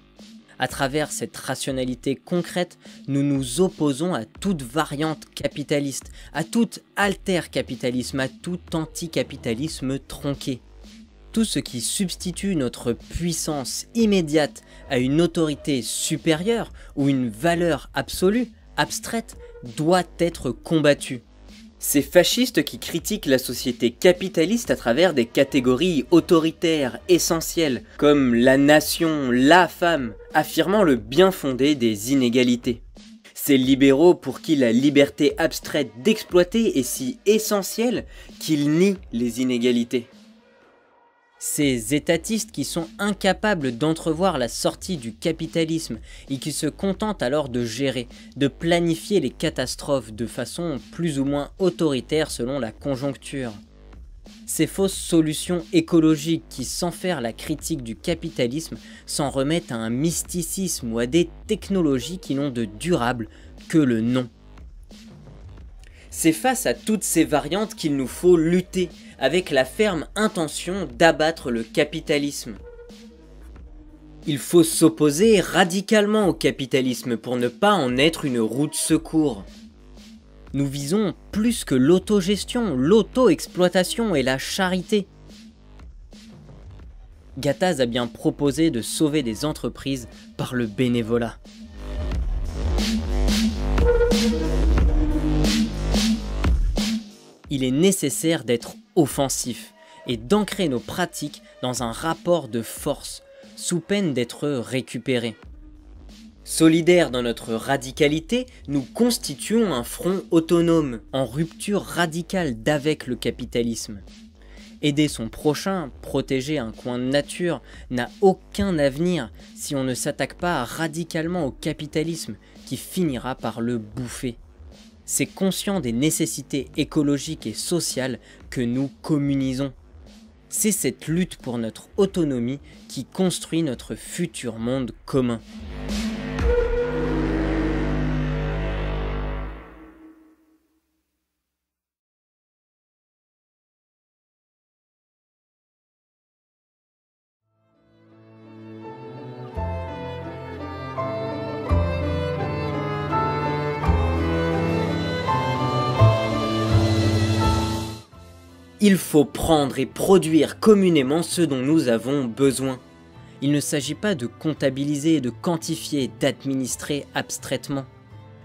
À travers cette rationalité concrète, nous nous opposons à toute variante capitaliste, à tout alter-capitalisme, à tout anticapitalisme tronqué. Tout ce qui substitue notre puissance immédiate à une autorité supérieure ou une valeur absolue, abstraite, doit être combattue. Ces fascistes qui critiquent la société capitaliste à travers des catégories autoritaires essentielles, comme la nation, la femme, affirmant le bien fondé des inégalités. Ces libéraux pour qui la liberté abstraite d'exploiter est si essentielle qu'ils nient les inégalités. Ces étatistes qui sont incapables d'entrevoir la sortie du capitalisme et qui se contentent alors de gérer, de planifier les catastrophes de façon plus ou moins autoritaire selon la conjoncture. Ces fausses solutions écologiques qui, sans faire la critique du capitalisme, s'en remettent à un mysticisme ou à des technologies qui n'ont de durable que le nom. C'est face à toutes ces variantes qu'il nous faut lutter, avec la ferme intention d'abattre le capitalisme. Il faut s'opposer radicalement au capitalisme pour ne pas en être une roue de secours. Nous visons plus que l'autogestion, l'auto-exploitation et la charité. Gattaz a bien proposé de sauver des entreprises par le bénévolat. Il est nécessaire d'être offensif et d'ancrer nos pratiques dans un rapport de force, sous peine d'être récupérés. Solidaires dans notre radicalité, nous constituons un front autonome, en rupture radicale d'avec le capitalisme. Aider son prochain, protéger un coin de nature, n'a aucun avenir si on ne s'attaque pas radicalement au capitalisme qui finira par le bouffer. C'est conscient des nécessités écologiques et sociales que nous communisons. C'est cette lutte pour notre autonomie qui construit notre futur monde commun. Il faut prendre et produire communément ce dont nous avons besoin. Il ne s'agit pas de comptabiliser, de quantifier, d'administrer abstraitement.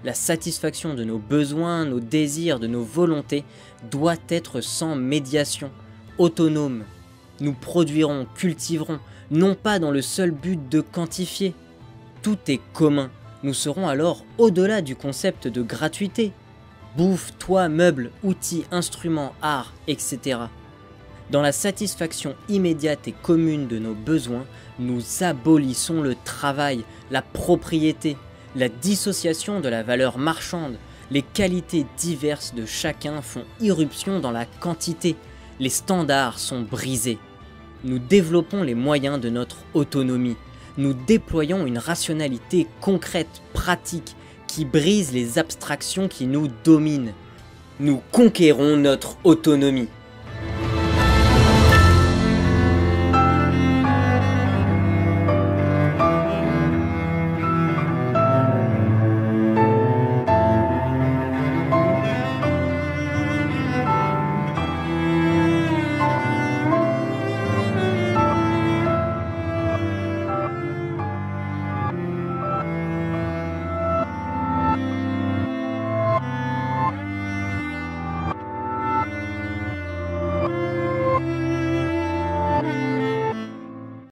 La satisfaction de nos besoins, nos désirs, de nos volontés doit être sans médiation, autonome. Nous produirons, cultiverons, non pas dans le seul but de quantifier. Tout est commun. Nous serons alors au-delà du concept de gratuité. Bouffe, toit, meubles, outils, instruments, art, etc. Dans la satisfaction immédiate et commune de nos besoins, nous abolissons le travail, la propriété, la dissociation de la valeur marchande. Les qualités diverses de chacun font irruption dans la quantité. Les standards sont brisés. Nous développons les moyens de notre autonomie. Nous déployons une rationalité concrète, pratique, qui brise les abstractions qui nous dominent. Nous conquérons notre autonomie.